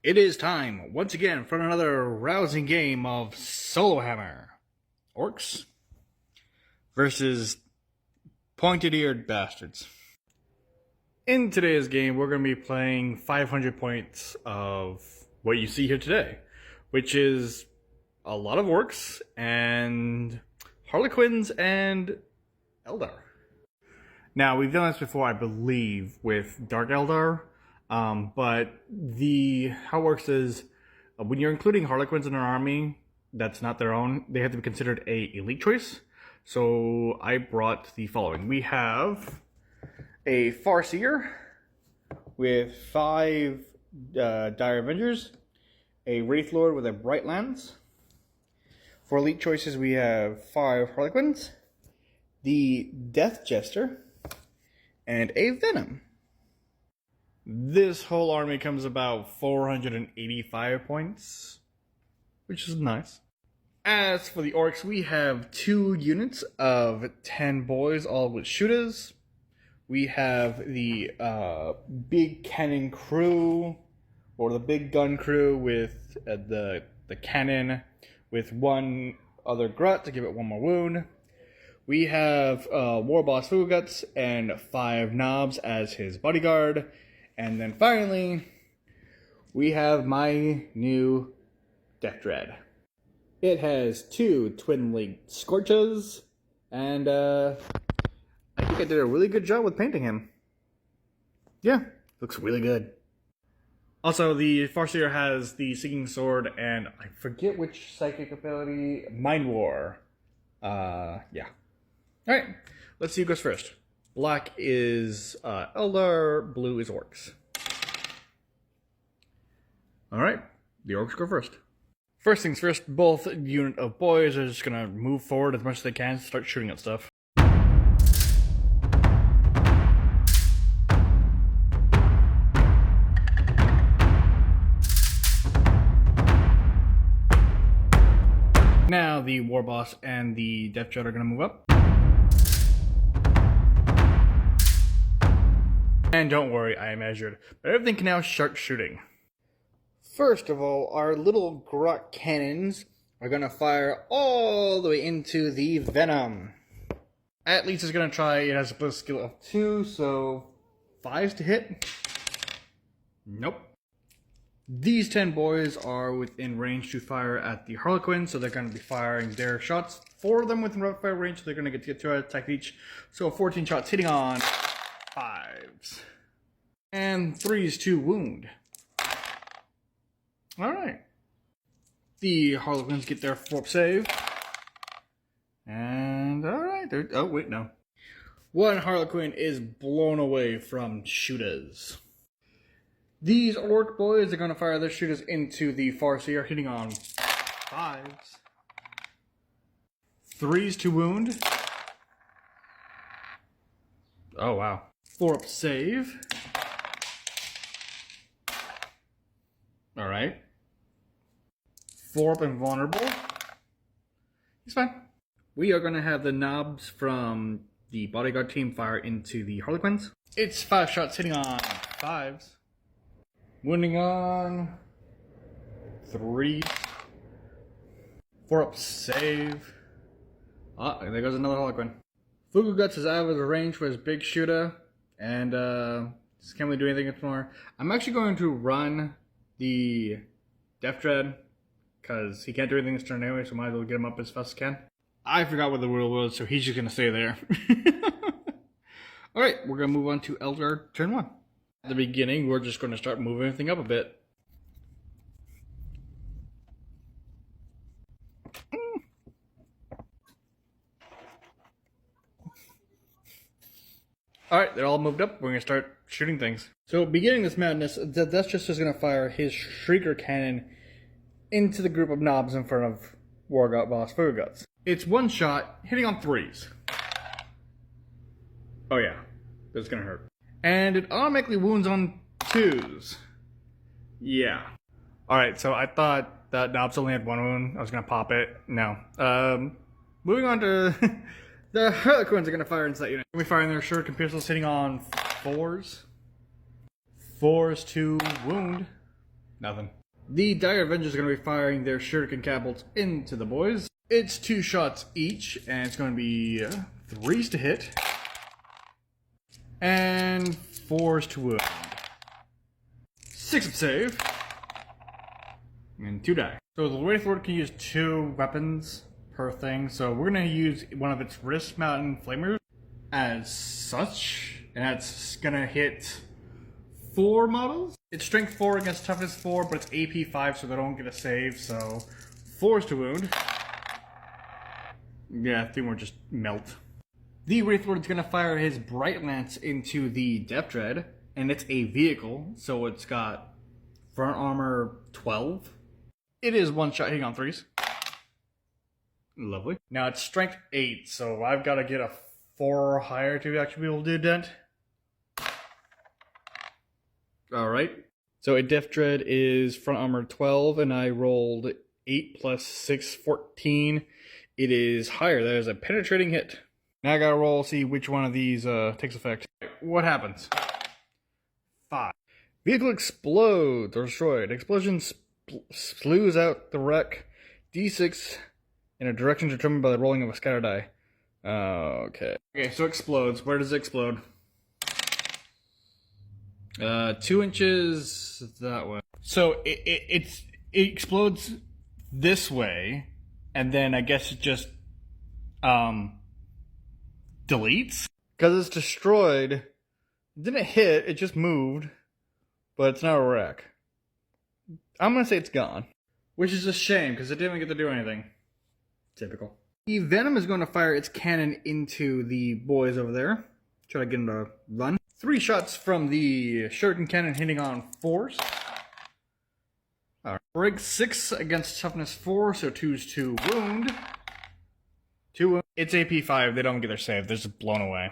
It is time, once again, for another rousing game of SoloHammer. Orkz versus pointed-eared bastards. In today's game, we're going to be playing 500 points of what you see here today, which is a lot of Orkz and Harlequins and Eldar. Now, we've done this before, I believe, with Dark Eldar. But how it works is when you're including Harlequins in an army that's not their own, they have to be considered a elite choice. So I brought the following. We have a Farseer with 5 Dire Avengers, a Wraith Lord with a Bright Lance. For elite choices, we have 5 Harlequins, the Death Jester, and a Venom. This whole army comes about 485 points, which is nice. As for the Orkz, we have 2 units of 10 boys, all with shooters. We have the big cannon crew, or the big gun crew with the cannon, with 1 other Grut to give it 1 more wound. We have War Boss Fugu Guts and 5 Knobs as his bodyguard. And then finally, we have my new Death Dread. It has 2 twin-linked Scorches, and I think I did a really good job with painting him. Yeah, looks really good. Also, the Farseer has the Seeking Sword, and I forget which psychic ability, Mind War. Yeah. Alright, let's see who goes first. Black is Eldar, blue is Orkz. Alright, the Orkz go first. First things first, both unit of boys are just gonna move forward as much as they can, start shooting at stuff. Now the War Boss and the Death Dread are gonna move up. And don't worry, I measured, but everything can now start shooting. First of all, our little Grut cannons are going to fire all the way into the Venom. At least it's going to try, it has a plus skill of 2, so 5s to hit. Nope. These 10 boys are within range to fire at the Harlequins, so they're going to be firing their shots. 4 of them within rapid fire range, so they're going to get 2 attacks each. So 14 shots hitting on 5s. And 3s to wound. Alright. The Harlequins get their 4-up save. And alright. Oh, wait, no. 1 Harlequin is blown away from shooters. These Orc boys are going to fire their shooters into the Farseer, hitting on 5s. 3s to wound. Oh, wow. 4-up save. Alright. 4-up invulnerable. He's fine. We are going to have the Knobs from the bodyguard team fire into the Harlequins. It's 5 shots hitting on 5s. Wounding on 3s. 4-up save. Ah, there goes another Harlequin. Fugu Guts is out of the range for his big shooter, and just can't really do anything more. I'm actually going to run the Death Dread, because he can't do anything this turn anyway, so might as well get him up as fast as I can. I forgot what the rule was, so he's just going to stay there. Alright, we're going to move on to Eldar turn 1. At the beginning, we're just going to start moving everything up a bit. Alright, they're all moved up. We're going to start shooting things. So, beginning this madness, the Death Jester is going to fire his Shrieker Cannon into the group of Knobs in front of War Boss Fugu Guts. It's 1 shot, hitting on 3s. Oh yeah, that's going to hurt. And it automatically wounds on 2s. Yeah. Alright, so I thought that Knobs only had 1 wound. I was going to pop it. No. Moving on to... The Harlequins are going to fire into that unit. We'll be firing their shuriken pistols, hitting on 4s. 4s to wound. Nothing. The Dire Avengers are going to be firing their shuriken catapults into the boys. It's 2 shots each, and it's going to be 3s to hit, and 4s to wound. 6 of save, and 2 die. So the Wraith Lord can use 2 weapons per thing, so we're going to use one of its wrist mountain flamers as such, and that's going to hit 4 models. It's strength 4 against toughness 4, but it's AP 5, so they don't get a save, so 4s to wound. Yeah, 3 more just melt. The Wraith Lord is going to fire his Bright Lance into the Death Dread, and it's a vehicle, so it's got front armor 12. It is 1 shot hitting on 3s. Lovely. Now it's strength 8, so I've got to get a 4 or higher to actually be able to do dent. Alright. So a Death Dread is front armor 12, and I rolled 8 plus 6, 14. It is higher. That is a penetrating hit. Now I gotta roll, see which one of these takes effect. What happens? 5. Vehicle explodes or destroyed. Explosion slews out the wreck. D6 in a direction determined by the rolling of a scatter die. Okay. Okay, so it explodes. Where does it explode? 2 inches that way. So it explodes this way, and then I guess it just deletes? Because it's destroyed. It didn't hit, it just moved. But it's not a wreck. I'm gonna say it's gone. Which is a shame, because it didn't get to do anything. Typical. The Venom is going to fire its cannon into the boys over there. Try to get them to run. 3 shots from the shuriken cannon hitting on 4s. Alright. Break 6 against toughness 4, so 2's to wound. 2 wound. It's AP 5, they don't get their save, they're just blown away.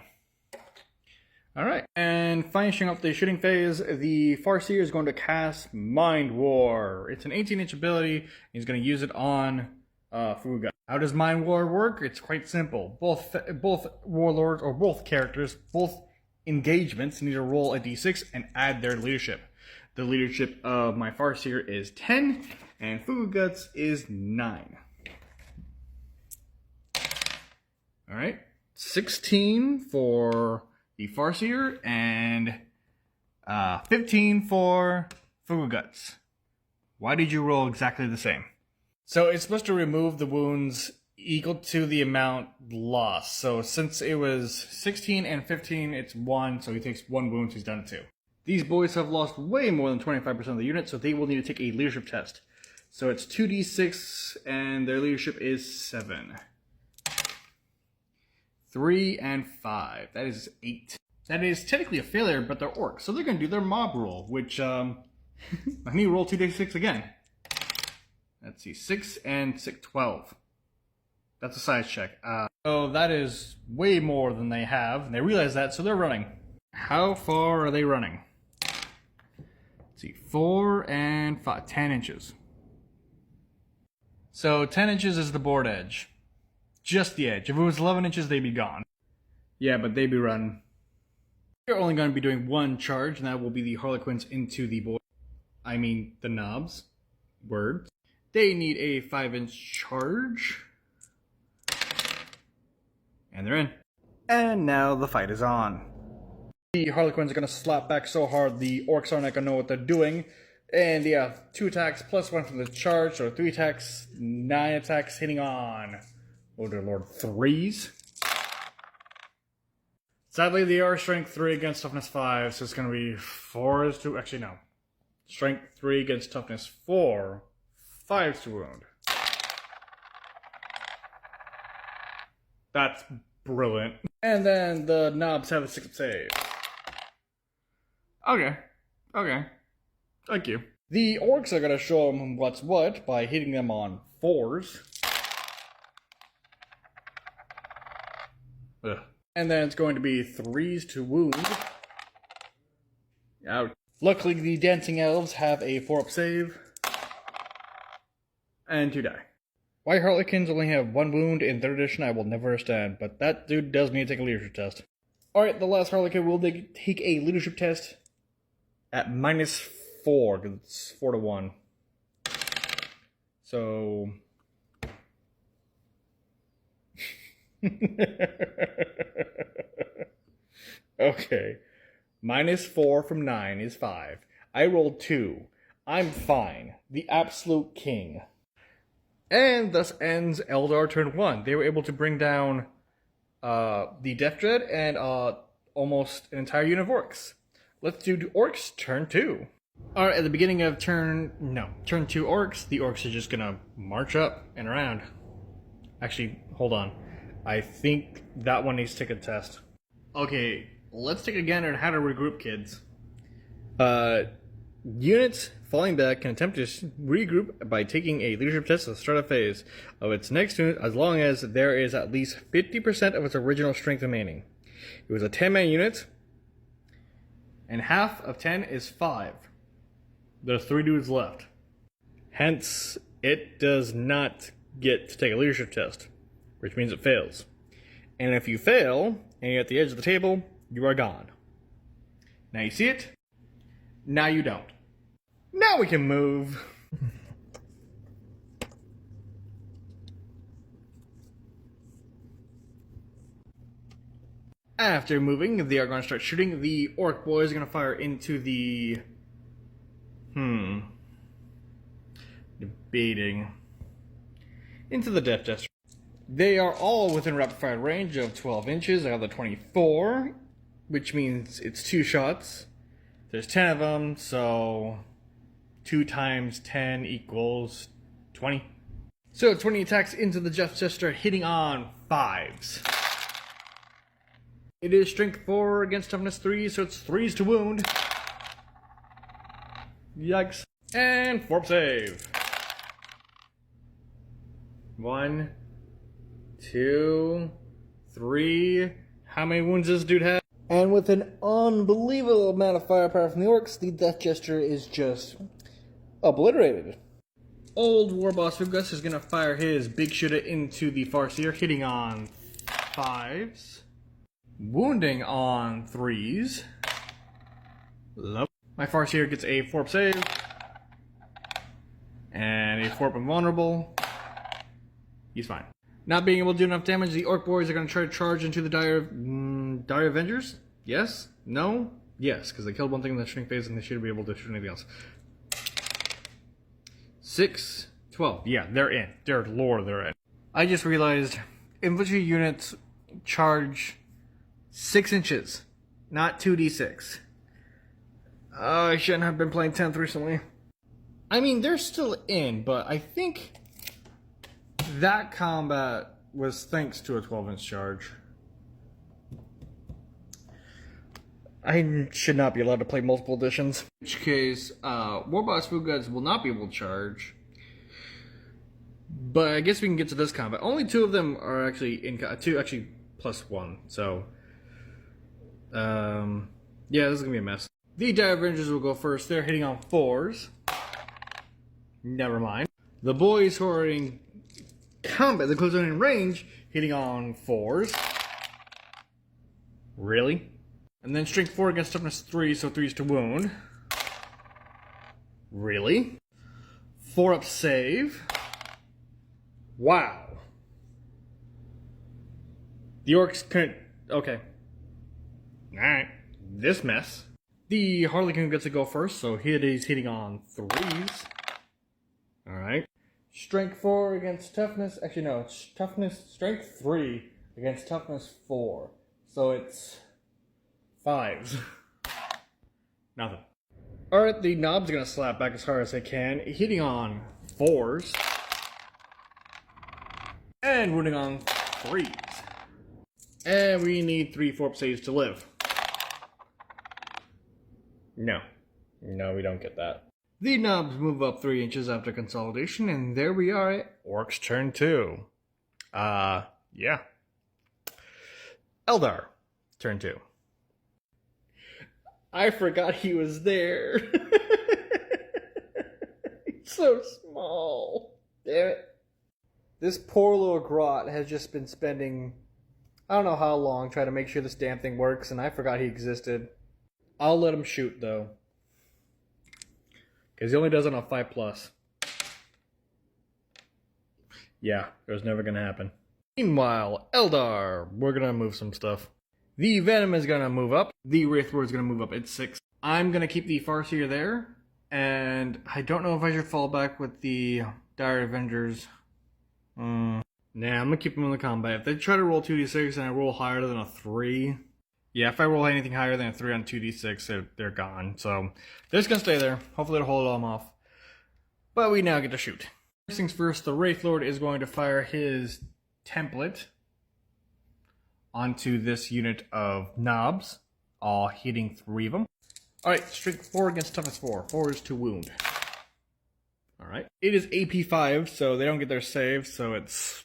Alright, and finishing up the shooting phase, the Farseer is going to cast Mind War. It's an 18-inch ability, he's going to use it on Fuga. How does Mind War work? It's quite simple. Both warlords, or both characters, both engagements need to roll a d6 and add their leadership. The leadership of my Farseer is 10, and Fuguguts is 9. Alright, 16 for the Farseer, and 15 for Fuguguts. Why did you roll exactly the same? So it's supposed to remove the wounds equal to the amount lost. So since it was 16 and 15, it's 1, so he takes 1 wound, so he's done 2. These boys have lost way more than 25% of the unit, so they will need to take a leadership test. So it's 2d6, and their leadership is 7. 3 and 5. That is 8. That is technically a failure, but they're orcs, so they're going to do their mob roll, which, I need to roll 2d6 again. Let's see, 6 and 6, 12. That's a size check. So that is way more than they have, and they realize that, so they're running. How far are they running? Let's see, 4 and 5, 10 inches. So 10 inches is the board edge. Just the edge. If it was 11 inches, they'd be gone. Yeah, but they'd be running. They're only going to be doing 1 charge, and that will be the Harlequins into the boy. I mean, the knobs. Words. They need a 5-inch charge. And they're in. And now the fight is on. The Harlequins are going to slap back so hard the orcs aren't going to know what they're doing. And they have 2 attacks plus 1 from the charge, so 3 attacks, 9 attacks hitting on, oh dear lord, 3s. Sadly, they are strength 3 against toughness 5, so it's going to be 4s to, actually no. Strength 3 against toughness 4, 5s to wound. That's brilliant. And then the knobs have a 6 save. Okay. Okay. Thank you. The orcs are going to show them what's what by hitting them on 4s. Ugh. And then it's going to be 3s to wound. Ouch. Luckily, the dancing elves have a 4-up save. And 2 die. Why Harlequins only have 1 wound in 3rd edition, I will never understand, but that dude does need to take a leadership test. Alright, the last Harlequin will take a leadership test at 4, because it's 4-1. So... Okay. -4 from 9 is 5. I rolled 2. I'm fine. The absolute king. And thus ends Eldar turn 1. They were able to bring down the Death Dread and almost an entire unit of Orkz. Let's do Orkz turn 2. Alright, at the beginning of turn 2 Orkz, the Orkz are just gonna march up and around. Actually, hold on. I think that one needs to take a test. Okay, let's take a gander at how to regroup, kids. Units falling back can attempt to regroup by taking a leadership test at the start of phase of its next unit, as long as there is at least 50% of its original strength remaining. It was a 10-man unit, and half of 10 is 5. There's 3 dudes left. Hence, it does not get to take a leadership test, which means it fails. And if you fail, and you're at the edge of the table, you are gone. Now you see it? Now you don't. Now we can move. After moving, they are going to start shooting. The Orc boys are going to fire into the... Debating. Into the Death Jester. They are all within rapid fire range of 12 inches out of the 24, which means it's 2 shots. There's 10 of them, so 2 times 10 equals 20. So 20 attacks into the Death Jester, hitting on 5s. It is strength 4 against toughness 3, so it's 3s to wound. Yikes. And fort save. 1, 2, 3. How many wounds does this dude have? And with an unbelievable amount of firepower from the Orcs, the Death Jester is just obliterated. Old Warboss Fugus is going to fire his big shooter into the Farseer, hitting on 5s. Wounding on 3s. Love. My Farseer gets a Forp save. And a Forp invulnerable. He's fine. Not being able to do enough damage, the Orc boys are going to try to charge into the Dire Avengers? Yes? No? Yes, because they killed one thing in the shrink phase and they should be able to shoot anything else. 6, 12. Yeah, they're in. They're in. I just realized infantry units charge 6 inches, not 2d6. I shouldn't have been playing 10th recently. I mean, they're still in, but I think that combat was thanks to a 12-inch charge. I should not be allowed to play multiple editions. In which case, Warboss Fuguds will not be able to charge. But I guess we can get to this combat. Only 2 of them are actually in... 2 actually plus 1, so... yeah, this is going to be a mess. The Dire Avengers will go first. They're hitting on 4s. Never mind. The boys who are in combat, the close in range, hitting on 4s. Really? And then strength 4 against toughness 3, so 3s to wound. Really? 4 up save. Wow. The Orcs couldn't... Okay. Alright. This mess. The Harlequin gets to go first, so he's hitting on 3s. Alright. Strength 4 against toughness... Actually, no. It's toughness... Strength 3 against toughness 4. So it's 5s. Nothing. Alright, the knob's gonna slap back as hard as they can, hitting on 4s. And wounding on 3s. And we need 3 Forp saves to live. No. No, we don't get that. The knobs move up 3 inches after consolidation, and there we are at Ork's turn 2. Yeah. Eldar, turn 2. I forgot he was there. He's so small. Damn it. This poor little grot has just been spending, I don't know how long, trying to make sure this damn thing works, and I forgot he existed. I'll let him shoot, though. Because he only does it on 5+. Yeah, it was never going to happen. Meanwhile, Eldar, we're going to move some stuff. The Venom is going to move up. The Wraithlord is going to move up. It's 6. I'm going to keep the Farseer there. And I don't know if I should fall back with the Dire Avengers. Nah, I'm going to keep them in the combat. If they try to roll 2d6 and I roll higher than a 3... Yeah, if I roll anything higher than a 3 on 2d6, they're gone. So, they're just going to stay there. Hopefully it'll hold them off. But we now get to shoot. First things first, the Wraithlord is going to fire his template onto this unit of knobs, all hitting 3 of them. Alright, strength 4 against toughness 4. 4 is to wound. Alright. It is AP 5, so they don't get their save, so it's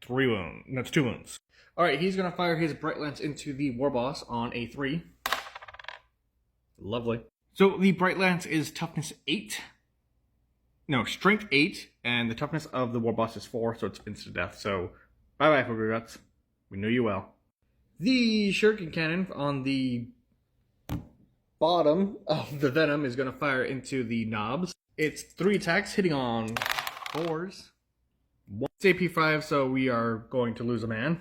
3 wounds. No, it's 2 wounds. Alright, he's going to fire his Bright Lance into the War Boss on a 3. Lovely. So the Bright Lance is toughness 8. No, strength 8, and the toughness of the War Boss is 4, so it's instant death. So, bye-bye, Fogre Guts. We know you well. The Shuriken Cannon on the bottom of the Venom is going to fire into the knobs. It's 3 attacks, hitting on 4s. It's AP 5, so we are going to lose a man.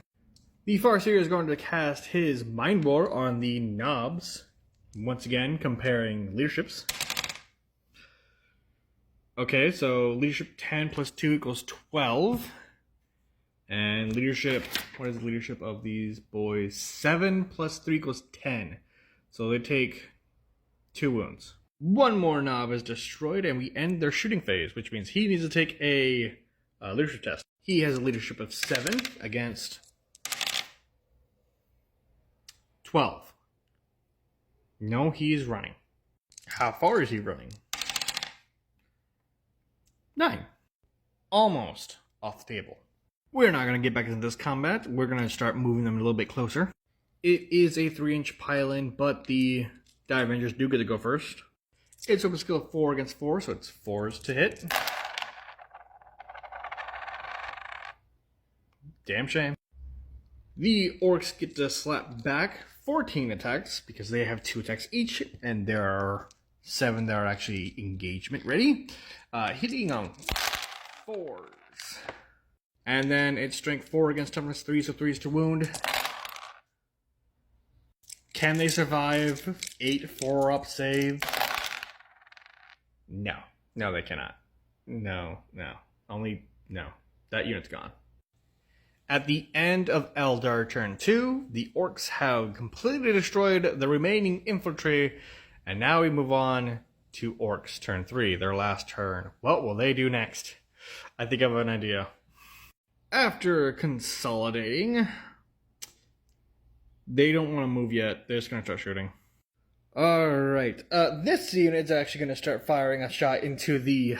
The Farseer is going to cast his Mind War on the knobs. Once again, comparing leaderships. Okay, so leadership 10 plus 2 equals 12. And leadership, what is the leadership of these boys? 7 plus 3 equals 10. So they take 2 wounds. One more knob is destroyed and we end their shooting phase, which means he needs to take a leadership test. He has a leadership of 7 against 12. No, he's running. How far is he running? 9. Almost off the table. We're not going to get back into this combat. We're going to start moving them a little bit closer. It is a 3-inch pile-in, but the Dire Avengers do get to go first. It's open skill of 4 against 4, so it's 4s to hit. Damn shame. The Orkz get to slap back 14 attacks, because they have 2 attacks each, and there are 7 that are actually engagement ready. Hitting on 4s. And then it's strength 4 against toughness 3, so 3s to wound. Can they survive 8 4-up save? No. No, they cannot. No. No. That unit's gone. At the end of Eldar turn 2, the Orkz have completely destroyed the remaining infantry, and now we move on to Orkz turn 3, their last turn. What will they do next? I think I have an idea. After consolidating, they don't want to move yet. They're just going to start shooting. Alright, this unit's actually going to start firing a shot into the...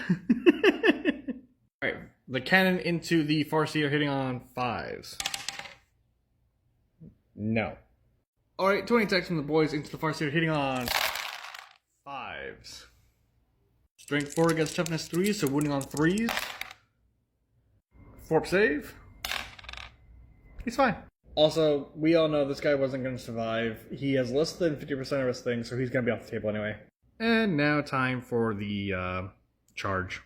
Alright, the cannon into the Farseer hitting on 5s. No. Alright, 20 attacks from the boys into the Farseer hitting on 5s. Strength 4 against toughness 3, so wounding on 3s. 4 save. He's fine. Also, we all know this guy wasn't going to survive. He has less than 50% of his things, so he's going to be off the table anyway. And now time for the charge.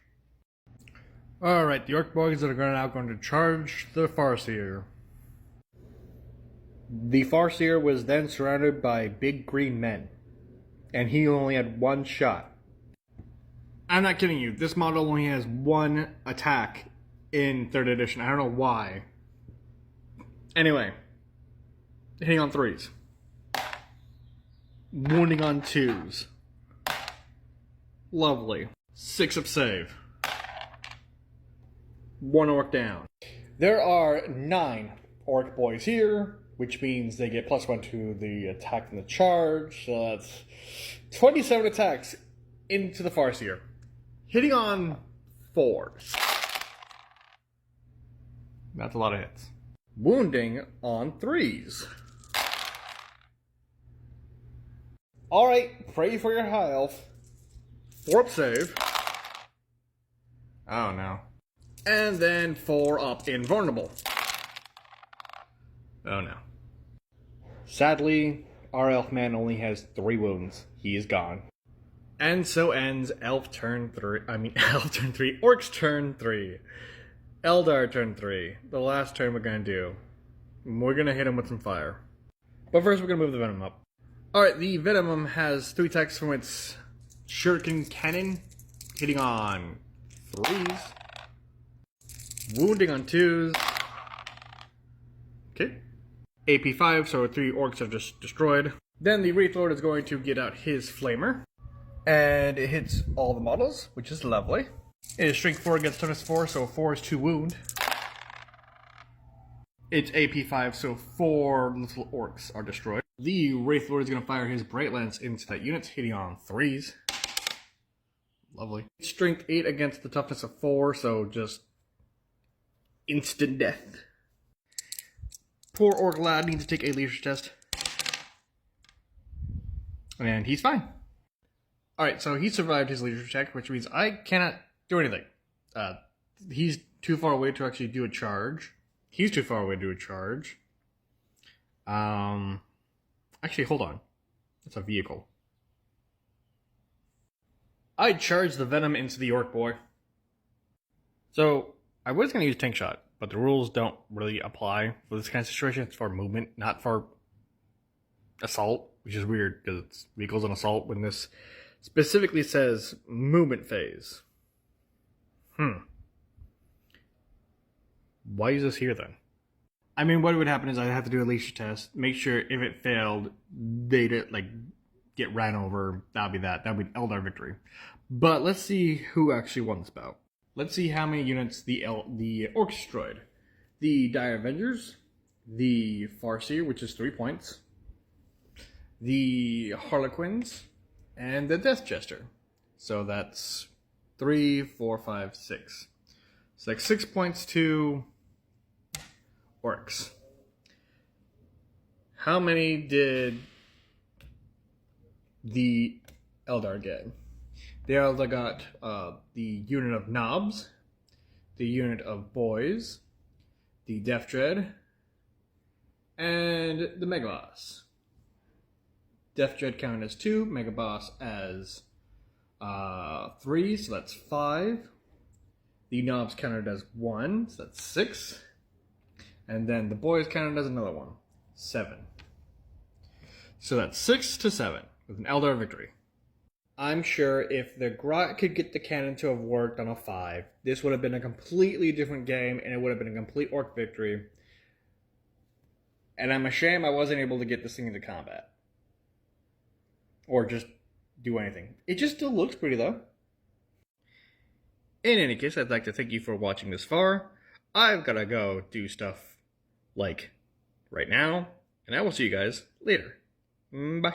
Alright, the Orc boys are now going to charge the Farseer. The Farseer was then surrounded by big green men, and he only had 1 shot. I'm not kidding you, this model only has 1 attack in 3rd edition. I don't know why. Anyway, hitting on 3s. Wounding on 2s. Lovely. 6-up save. 1 orc down. There are 9 orc boys here, which means they get +1 to the attack and the charge. So that's 27 attacks into the Farseer. Hitting on 4s. That's a lot of hits. Wounding on 3s. Alright, pray for your high elf. 4-up save. Oh no. And then 4-up invulnerable. Oh no. Sadly, our elf man only has 3 wounds. He is gone. And so ends Elf turn 3. Elf turn 3. Orkz turn 3. Eldar turn 3. The last turn we're gonna do. We're gonna hit him with some fire. But first we're gonna move the Venom up. Alright, the Venom has 3 attacks from its Shuriken Cannon. Hitting on 3s. Wounding on 2s. Okay. AP 5, so 3 Orkz are just destroyed. Then the Wraith Lord is going to get out his Flamer. And it hits all the models, which is lovely. It is Strength 4 against Toughness 4, so 4 is 2 wound. It's AP 5, so 4 little Orkz are destroyed. The Wraith Lord is going to fire his Bright Lance into that unit, hitting on 3s. Lovely. Strength 8 against the Toughness of 4, so just instant death. Poor Orc Lad needs to take a leadership test. And he's fine. Alright, so he survived his leadership check, which means I cannot do anything. He's too far away to actually do a charge. He's too far away to do a charge. Actually, hold on. It's a vehicle. I charged the Venom into the Orc boy. So, I was going to use Tank Shot, but the rules don't really apply for this kind of situation. It's for movement, not for assault, which is weird, because it's vehicles and assault when this specifically says movement phase. Why is this here then? I mean, what would happen is I'd have to do a leadership test, make sure if it failed, they'd get ran over. That'd be that. That'd be an Eldar victory. But let's see who actually won this bout. Let's see how many units the Orcs destroyed. The Dire Avengers, the Farseer, which is 3 points, the Harlequins, and the Death Jester. So that's 3, 4, 5, 6. So like 6 points to Orkz. How many did the Eldar get? The Eldar got the unit of Knobs, the unit of Boys, the Death Dread, and the Mega Boss. Death Dread counted as 2, Mega Boss as 3, so that's 5. The Knobs counted as 1, so that's 6. And then the Boys counted as another 1, 7. So that's 6 to 7 with an Eldar victory. I'm sure if the Grot could get the cannon to have worked on a 5, this would have been a completely different game and it would have been a complete Orc victory. And I'm ashamed I wasn't able to get this thing into combat. Or just do anything. It just still looks pretty though. In any case, I'd like to thank you for watching this far. I've gotta go do stuff like right now, and I will see you guys later. Bye.